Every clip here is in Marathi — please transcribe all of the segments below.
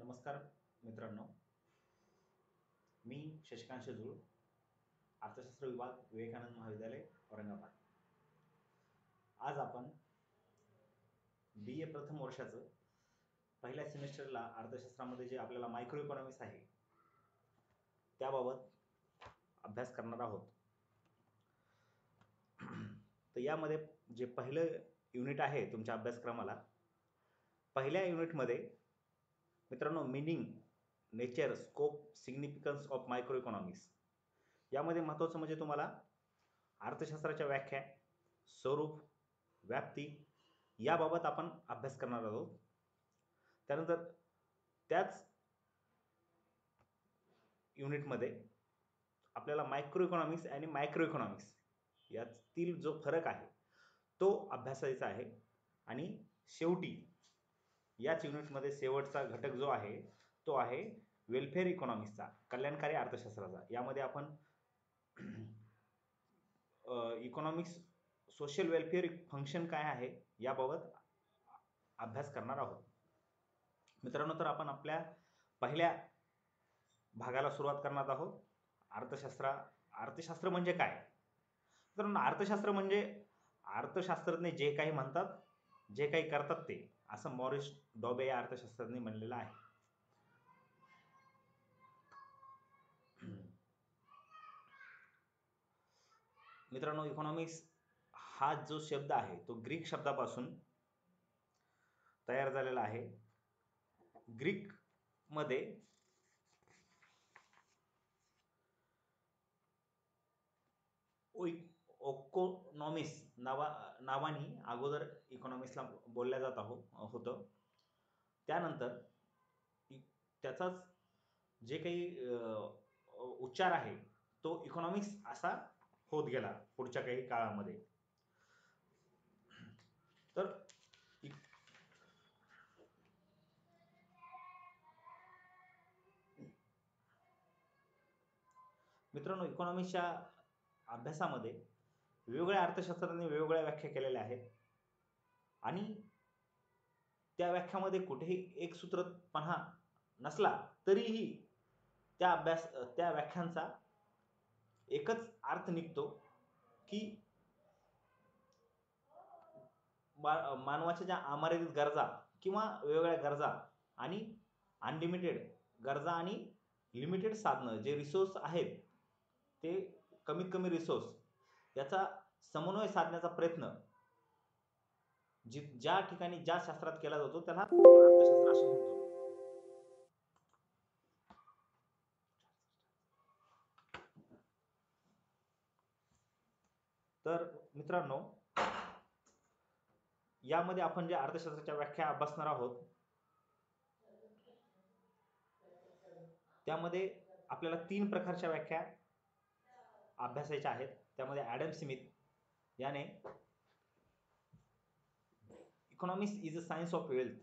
नमस्कार मित्रांनो, मी शशिकांत शेजूळ, अर्थशास्त्र विभाग, विवेकानंद महाविद्यालय, औरंगाबाद. आज आपण BA प्रथम वर्षाचं पहिल्या सेमिस्टरला अर्थशास्त्रामध्ये जे आपल्याला मायक्रो इकॉनॉमिक्स आहे त्याबाबत अभ्यास करणार आहोत. तर यामध्ये जे पहिलं युनिट आहे तुमच्या अभ्यासक्रमाला, पहिल्या युनिटमध्ये मित्रांनो meaning, nature, scope, significance of micro economics यामध्ये महत्त्वाचं म्हणजे तुम्हाला अर्थशास्त्राच्या व्याख्या, स्वरूप, व्याप्ती याबाबत आपण अभ्यास करणार आहोत. त्यानंतर त्याच युनिटमध्ये आपल्याला मायक्रो इकॉनॉमिक्स आणि मायक्रो इकॉनॉमिक्स यातील जो फरक आहे तो अभ्यासायचा आहे. आणि शेवटी याच युनिटमध्ये शेवटचा घटक जो आहे तो आहे वेलफेअर इकॉनॉमिक्सचा, कल्याणकारी अर्थशास्त्राचा. यामध्ये आपण इकॉनॉमिक्स सोशल वेलफेअर फंक्शन काय आहे याबाबत अभ्यास करणार आहोत. मित्रांनो, तर आपण आपल्या पहिल्या भागाला सुरुवात करणार आहोत. अर्थशास्त्र म्हणजे काय? मित्रांनो, अर्थशास्त्र म्हणजे अर्थशास्त्रज्ञ जे काही म्हणतात, जे काही करतात ते, असं मॉरिस डॉबे या अर्थशास्त्रज्ञांनी म्हणलेलं आहे. मित्रांनो, इकॉनॉमिक्स हा जो शब्द आहे तो ग्रीक शब्दापासून तयार झालेला आहे. ग्रीक मध्ये ओकोनॉमिस नावाने अगोदर इकॉनॉमिक्सला बोलल्या जात होतं. त्यानंतर त्याचाच जे काही उच्चार आहे तो इकॉनॉमिक्स असा होत गेला पुढच्या काही काळामध्ये. तर मित्रांनो, इकॉनॉमिक्सच्या अभ्यासामध्ये वेगवेगळ्या अर्थशास्त्रांनी वेगवेगळ्या व्याख्या केलेल्या आहेत आणि त्या व्याख्यामध्ये कुठेही एक सूत्रपणा नसला तरीही त्या व्याख्यांचा एकच अर्थ निघतो की मानवाच्या ज्या अमर्यादित गरजा किंवा वेगवेगळ्या गरजा आणि अनलिमिटेड गरजा आणि लिमिटेड साधनं जे रिसोर्स आहेत ते कमीत कमी रिसोर्स याचा समन्वय साधण्याचा प्रयत्न ज्या ठिकाणी ज्या शास्त्रात केला जातो त्याला अर्थशास्त्र असं म्हणतो. तर मित्रांनो, यामध्ये आपण जे अर्थशास्त्राच्या व्याख्या अभ्यासणार आहोत त्यामध्ये आपल्याला 3 प्रकारच्या व्याख्या अभ्यासायच्या आहेत. त्यामध्ये ॲडम स्मिथ याने economics is a science of wealth,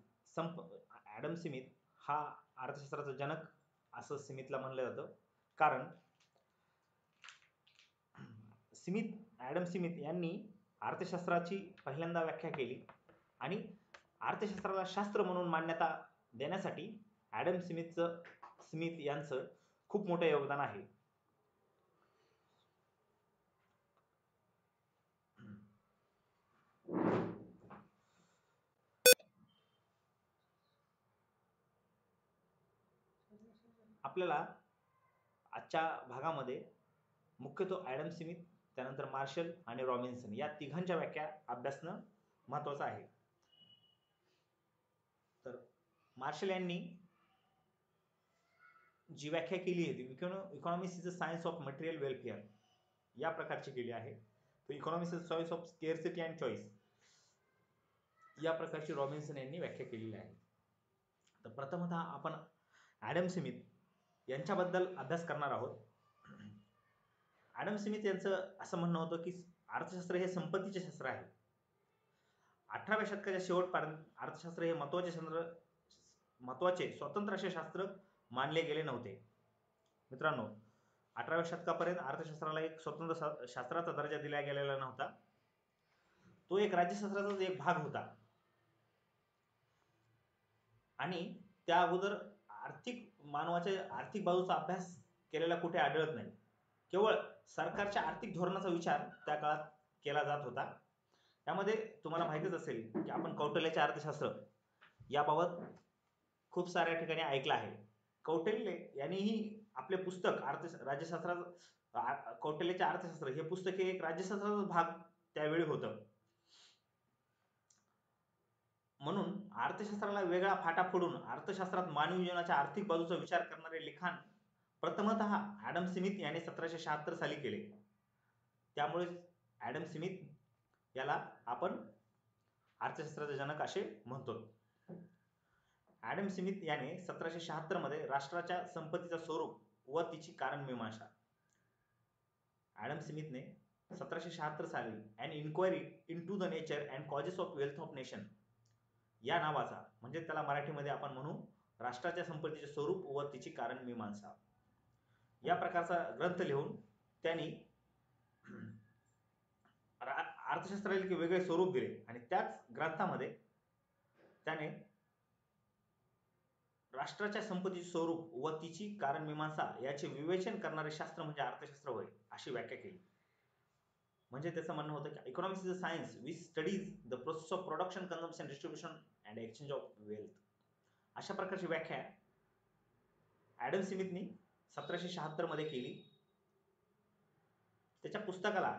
Adam Smith हा अर्थशास्त्राचा जनक असं स्मिथला म्हणलं जातं. कारण ॲडम स्मिथ यांनी अर्थशास्त्राची पहिल्यांदा व्याख्या केली आणि अर्थशास्त्राला शास्त्र म्हणून मान्यता देण्यासाठी ॲडम स्मिथ यांचं खूप मोठं योगदान आहे. आपल्याला आजच्या भागामध्ये मुख्यतः ॲडम स्मिथ, त्यानंतर मार्शल आणि रॉबिन्सन या तिघांच्या व्याख्या अभ्यासणं महत्त्वाचं आहे. तर मार्शल यांनी जी व्याख्या केली आहे ती economics is a science of material welfare या प्रकारची केली आहे. तर economics is science of scarcity and choice या प्रकारची रॉबिन्सन यांनी व्याख्या केलेली आहे. तर प्रथमतः आपण ॲडम स्मिथ यांच्याबद्दल अभ्यास करणार आहोत. ॲडम स्मिथ यांचं असं म्हणणं होतं की अर्थशास्त्र हे संपत्तीचे शास्त्र आहे. 18व्या शतकाच्या शेवटपर्यंत अर्थशास्त्र हे महत्त्वाचे स्वतंत्र असे शास्त्र मानले गेले नव्हते. मित्रांनो, 18व्या शतकापर्यंत अर्थशास्त्राला एक स्वतंत्र शास्त्राचा दर्जा दिला गेलेला नव्हता. तो एक राज्यशास्त्राचाच एक भाग होता. आणि त्या अगोदर आर्थिक मानवाच्या आर्थिक बाजूचा अभ्यास केलेला कुठे आढळत नाही. केवळ सरकारच्या आर्थिक धोरणाचा विचार त्या काळात केला जात होता. त्यामध्ये तुम्हाला माहितीच असेल की आपण कौटिल्याचे अर्थशास्त्र याबाबत खूप साऱ्या ठिकाणी ऐकलं आहे. कौटिल्य यांनीही आपले पुस्तक राज्यशास्त्राचं कौटिल्याचे अर्थशास्त्र हे पुस्तक हे एक राज्यशास्त्राचा भाग त्यावेळी होतं. म्हणून अर्थशास्त्राला वेगळा फाटा फोडून अर्थशास्त्रात मानवी जीवनाच्या आर्थिक बाजूचा विचार करणारे लिखाण प्रथमतः ॲडम स्मिथ याने 1776 साली केले. त्यामुळे ॲडम स्मिथ याला आपण अर्थशास्त्राचे जनक असे म्हणतो. ॲडम स्मिथ याने 1776 मध्ये राष्ट्राच्या संपत्तीचा स्वरूप व तिची कारणमीमांसा ॲडम स्मिथने 1776 साली an inquiry into the nature and causes of wealth of nation या नावाचा, म्हणजे त्याला मराठीमध्ये आपण म्हणू राष्ट्राच्या संपत्तीचे स्वरूप व तिची कारणमीमांसा, या प्रकारचा ग्रंथ लिहून त्यांनी अर्थशास्त्राला एक वेगळे स्वरूप दिले. आणि त्याच ग्रंथामध्ये त्याने राष्ट्राच्या संपत्तीचे स्वरूप व तिची कारणमीमांसा याचे विवेचन करणारे शास्त्र म्हणजे अर्थशास्त्र होय अशी व्याख्या केली. म्हणजे त्याचं म्हणणं होतं की economics is a science which studies the process of production, consumption, distribution and exchange of wealth. अशा प्रकारची व्याख्या ॲडम स्मिथनी 1776 मध्ये केली. त्याच्या पुस्तकाला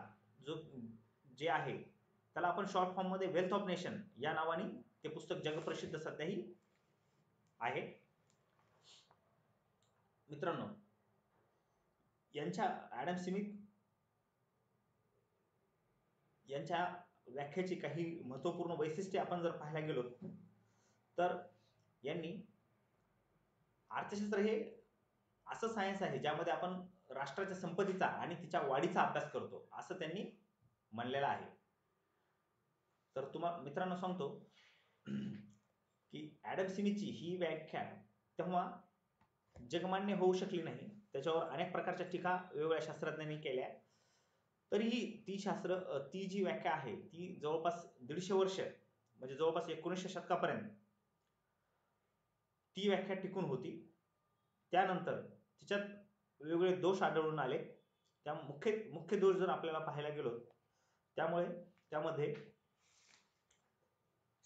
जे आहे त्याला आपण शॉर्ट फॉर्म मध्ये वेल्थ ऑफ नेशन या नावाने ते पुस्तक जगप्रसिद्ध सध्याही आहे. मित्रांनो, यांच्या ॲडम स्मिथ यांच्या व्याख्याची काही महत्त्वपूर्ण वैशिष्ट्ये आपण जर पाहायला गेलो तर यांनी अर्थशास्त्र हे असं सायन्स आहे ज्यामध्ये आपण राष्ट्राच्या संपत्तीचा आणि तिच्या वाढीचा अभ्यास करतो असं त्यांनी म्हणलेलं आहे. तर तुम्हाला मित्रांनो सांगतो की ॲडम स्मिथची ही व्याख्या तेव्हा जगमान्य होऊ शकली नाही. त्याच्यावर अनेक प्रकारच्या टीका वेगवेगळ्या शास्त्रज्ञांनी केल्या. तरीही ती जी व्याख्या आहे ती जवळपास 150 वर्ष म्हणजे जवळपास 1900 शतकापर्यंत ती व्याख्या टिकून होती. त्यानंतर तिच्यात वेगवेगळे दोष आढळून आले. त्या मुख्य दोष जर आपल्याला पाहायला गेलो त्यामध्ये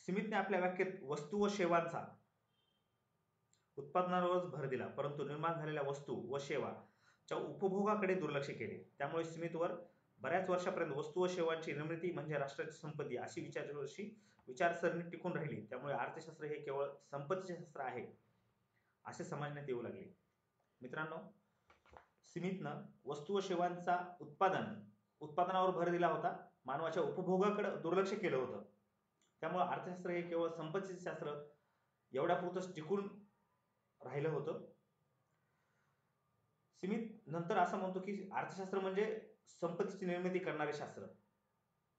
स्मिथने आपल्या व्याख्येत वस्तू व सेवांचा उत्पादनावरच भर दिला, परंतु निर्माण झालेल्या वस्तू व सेवाच्या उपभोगाकडे दुर्लक्ष केले. त्यामुळे स्मिथवर बऱ्याच वर्षापर्यंत वस्तू व सेवांची निर्मिती म्हणजे राष्ट्राची संपत्ती अशी विचारसरणी टिकून राहिली. त्यामुळे अर्थशास्त्र हे केवळ संपत्तीचे शास्त्र आहे असे समजण्यात येऊ लागले. मित्रांनो, स्मिथनं वस्तू व सेवांचा उत्पादनावर भर दिला होता, मानवाच्या उपभोगाकडे दुर्लक्ष केलं होतं. त्यामुळे अर्थशास्त्र हे केवळ संपत्तीचे शास्त्र एवढ्यापुरतंच टिकून राहिलं होतं. स्मिथ नंतर असं म्हणतो की अर्थशास्त्र म्हणजे संपत्तीची निर्मिती करणारे शास्त्र,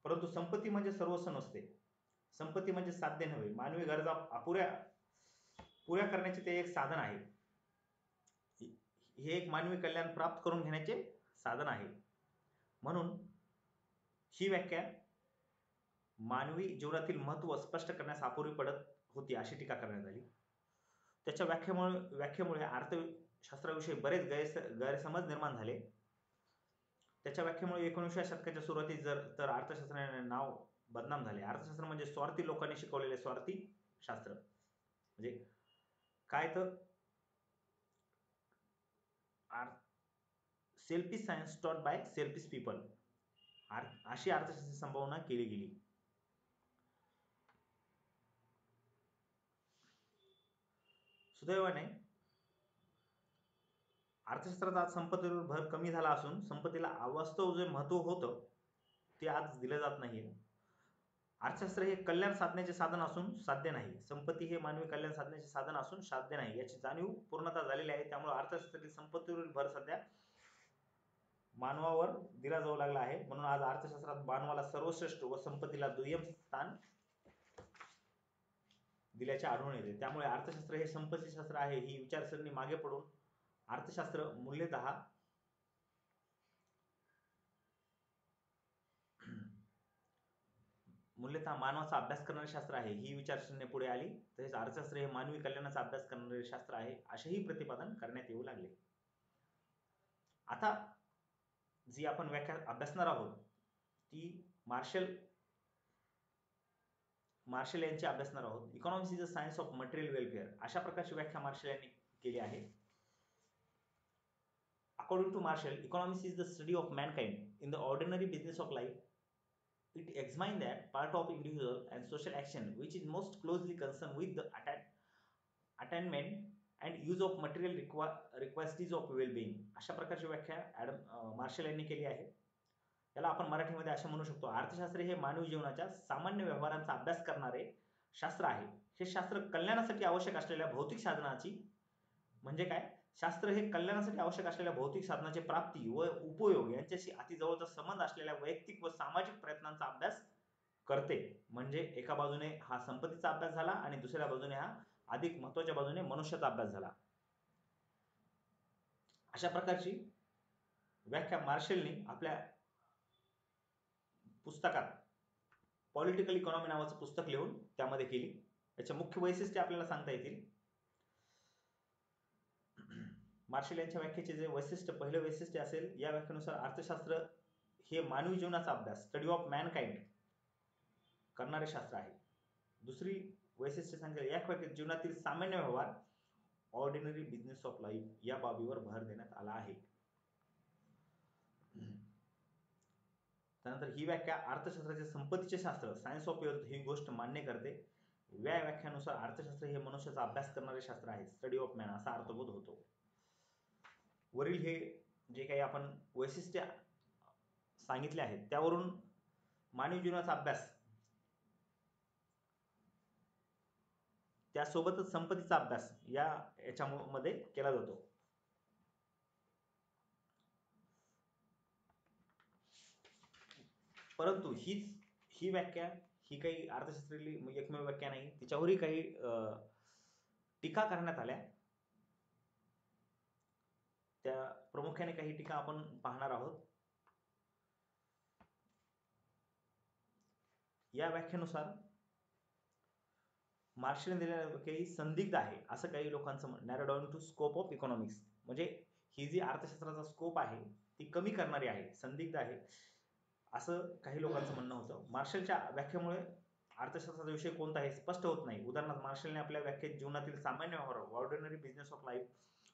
परंतु संपत्ती म्हणजे सर्वस्व नसते. संपत्ती म्हणजे साध्य नव्हे, मानवी गरजा पुऱ्या करण्याचे ते एक साधन आहे. हे एक मानवी कल्याण प्राप्त करून घेण्याचे साधन आहे. म्हणून ही व्याख्या मानवी जीवनातील महत्त्व स्पष्ट करण्यास अपुरी पडत होती अशी टीका करण्यात आली. त्याच्या व्याख्येमुळे अर्थशास्त्राविषयी बरेच गैरसमज निर्माण झाले. त्याच्या व्याख्येमुळे 19व्या शतकाच्या सुरुवातीस तर अर्थशास्त्राने नाव बदनाम झाले. अर्थशास्त्र म्हणजे स्वार्थी लोकांनी शिकवलेले स्वार्थी शास्त्र. म्हणजे काय तर selfish science taught by selfish people अशी अर्थशास्त्राची संभावना केली गेली. सुदैवाने अर्थशास्त्रात आज संपत्तीवर भर कमी झाला असून संपत्तीला अवास्तव जे महत्त्व होतं ते आज दिलं जात नाहीये. अर्थशास्त्र हे कल्याण साधण्याचे साधन असून साध्य नाही. संपत्ती हे मानवी कल्याण साधण्याचे साधन असून साध्य नाही याची जाणीव पूर्णतः झालेली आहे. त्यामुळे अर्थशास्त्रातील संपत्तीवरील भर सध्या मानवावर दिला जाऊ लागला आहे. म्हणून आज अर्थशास्त्रात मानवाला सर्वश्रेष्ठ व संपत्तीला दुय्यम स्थान दिल्याचे आढळून येते. त्यामुळे अर्थशास्त्र हे संपत्तीशास्त्र आहे ही विचारसरणी मागे पडून अर्थशास्त्र मूल्यतः मूलतः मानवाचा अभ्यास करणारे शास्त्र आहे ही विचारसरणी पुढे आली. तसेच अर्थशास्त्र हे मानवी कल्याणाचा अभ्यास करणारे शास्त्र आहे असेही प्रतिपादन करण्यात येऊ लागले. आता जी आपण व्याख्या अभ्यासणार आहोत ती मार्शल यांची अभ्यासणार आहोत. Economics is a science of material welfare अशा प्रकारची व्याख्या मार्शल यांनी केली आहे. According to Marshall, economics is the study of mankind in the ordinary business of life. It examines that part of individual and social action which is most closely concerned with the attainment and use of material requisites of well-being. अशा प्रकारची व्याख्या मार्शल यांनी केली आहे. याला आपण मराठीमध्ये असे म्हणू शकतो, अर्थशास्त्र हे मानवी जीवनाच्या सामान्य व्यवहारांचा अभ्यास करणारे शास्त्र आहे. हे शास्त्र कल्याणासाठी आवश्यक असलेल्या भौतिक साधनाची म्हणजे काय, शास्त्र हे कल्याणासाठी आवश्यक असलेल्या भौतिक साधनाची प्राप्ती व उपयोग यांच्याशी अति जवळचा संबंध असलेल्या वैयक्तिक व सामाजिक प्रयत्नांचा अभ्यास करते. म्हणजे एका बाजूने हा संपत्तीचा अभ्यास झाला आणि दुसऱ्या बाजूने हा अधिक महत्त्वाच्या बाजूने मनुष्याचा अभ्यास झाला. अशा प्रकारची व्याख्या मार्शलने आपल्या पुस्तकात पॉलिटिकल इकॉनॉमी नावाचं पुस्तक लिहून त्यामध्ये केली. याचे मुख्य वैशिष्ट्य आपल्याला सांगता येतील. मार्शल यांच्या व्याख्येचे जे वैशिष्ट्य, पहिलं वैशिष्ट्य असेल, या व्याख्येनुसार अर्थशास्त्र हे मानवी जीवनाचा अभ्यास स्टडी ऑफ मॅनकाइंड करणारे शास्त्र आहे. दुसरी वैशिष्ट्य सांगितले, या व्याख्येत जीवनातील सामान्य व्यवहार ऑर्डिनरी बिझनेस ऑफ लाईफ या बाबीवर भर देण्यात आला आहे. त्यानंतर ही व्याख्या अर्थशास्त्राचे संपत्तीचे शास्त्र सायन्स ऑफ वेल्थ ही गोष्ट मान्य करते. या व्याख्यानुसार अर्थशास्त्र हे मनुष्याचा अभ्यास करणारे शास्त्र आहे, स्टडी ऑफ मॅन असा अर्थबोध होतो. वरील हे जे काही आपण वैशिष्ट्य सांगितले आहेत त्यावरून मानवी जीवनाचा अभ्यास त्यासोबतच संपत्तीचा अभ्यास याच्यामध्ये केला जातो. परंतु ही व्याख्या ही काही अर्थशास्त्रातली एकमेव व्याख्या नाही, तिच्यावरही काही टीका करण्यात आल्या. त्या प्रामुख्याने काही टीका आपण पाहणार आहोत. या व्याख्येनुसार मार्शलने दिलेल्या काही संदिग्ध आहे असं काही लोकांचं म्हणणं. Narrow down to scope of economics म्हणजे ही जी अर्थशास्त्राचा स्कोप आहे ती कमी करणारी आहे, संदिग्ध आहे असं काही लोकांचं म्हणणं होतं. मार्शलच्या व्याख्येमुळे अर्थशास्त्राचा विषय कोणता हे स्पष्ट होत नाही. उदाहरणार्थ मार्शलने आपल्या व्याख्येत जीवनातील सामान्य व्यवहार ऑर्डिनरी बिझनेस ऑफ लाईफ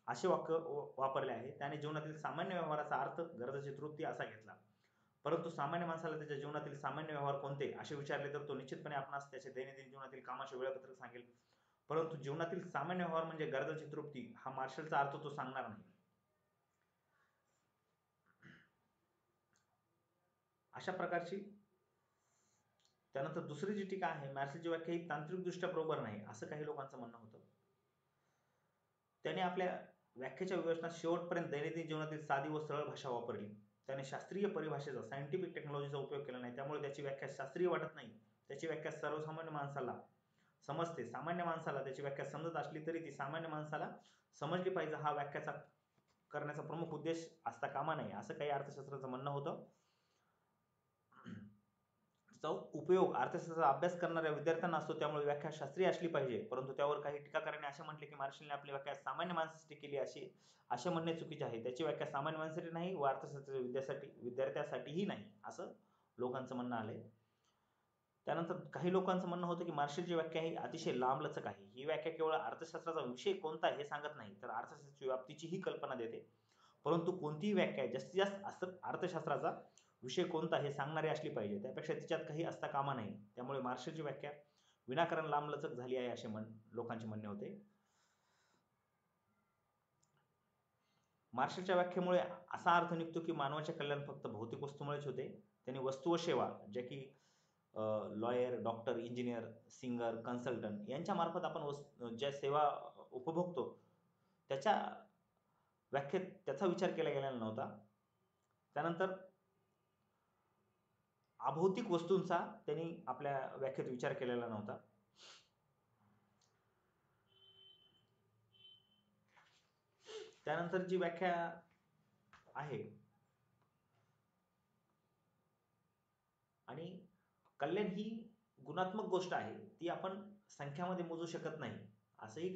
असे वाक्य वापरले आहे. त्याने जीवनातील सामान्य व्यवहाराचा अर्थ गरजेची तृप्ती असा घेतला. परंतु सामान्य माणसाला त्याच्या जीवनातील सामान्य व्यवहार कोणते असे विचारले तर तो निश्चितपणे आपणास त्याचे दैनंदिन जीवनातील कामाचे वेळापत्रक सांगेल. परंतु जीवनातील सामान्य व्यवहार म्हणजे गरजेची तृप्ती हा मार्शलचा अर्थ तो सांगणार नाही. अशा प्रकारची त्यानंतर दुसरी जी टीका आहे, मार्शलची व्याख्या ही तांत्रिकदृष्ट्या बरोबर नाही असं काही लोकांचं म्हणणं होतं. त्याने आपल्या व्याख्येच्या विवेचनात शेवटपर्यंत दैनंदिन जीवनातील साधी व सरळ भाषा वापरली. त्याने शास्त्रीय परिभाषेचा सायंटिफिक टेक्नॉलॉजीचा उपयोग केला नाही. त्यामुळे त्याची व्याख्या शास्त्रीय वाटत नाही. त्याची व्याख्या सर्वसामान्य माणसाला समजते. सामान्य माणसाला त्याची व्याख्या समजत असली तरी ती सामान्य माणसाला समजली पाहिजे हा व्याख्याचा करण्याचा प्रमुख उद्देश असता कामा नये असं काही अर्थशास्त्राचं म्हणणं होतं. उपयोग अर्थशास्त्राचा अभ्यास करणाऱ्या विद्यार्थ्यांना असतो, त्यामुळे व्याख्या शास्त्रीय असली पाहिजे. परंतु त्यावर काही टीकाकारांनी असे म्हटले की मार्शलने आपली व्याख्या सामान्य माणसासाठी केली असे म्हणणे चुकीचे आहे. त्याची व्याख्या सामान्य माणसासाठी नाही व अर्थशास्त्राच्या विद्यार्थ्यासाठीही नाही असं लोकांचं म्हणणं आलंय. त्यानंतर काही लोकांचं म्हणणं होतं की मार्शलची व्याख्या ही अतिशय लांबलचक आहे. ही व्याख्या केवळ अर्थशास्त्राचा विषय कोणता हे सांगत नाही तर अर्थशास्त्राची व्याप्तीचीही कल्पना देते. परंतु कोणतीही व्याख्या जास्तीत जास्त अर्थशास्त्राचा विषय कोणता हे सांगणारी असली पाहिजे, त्यापेक्षा तिच्यात काही असता कामा नाही. त्यामुळे मार्शलची व्याख्या विनाकारण लांबलचक झाली आहे असे लोकांचे म्हणणे होते. मार्शलच्या व्याख्येमुळे असा अर्थ निघतो की मानवाचे कल्याण फक्त भौतिक वस्तूमुळेच होते. त्यांनी वस्तू व सेवा ज्या की lawyer, doctor, engineer, singer, consultant यांच्या मार्फत आपण ज्या सेवा उपभोगतो त्याच्या व्याख्येत त्याचा विचार केला गेलेला नव्हता. त्यानंतर अभौतिक वस्तूंचा त्यांनी आपल्या व्याख्येत विचार केलेला नव्हता. त्यानंतर जी व्याख्या आहे आणि कल्याण ही गुणात्मक गोष्ट आहे ती आपण संख्यामध्ये मोजू शकत नाही असंही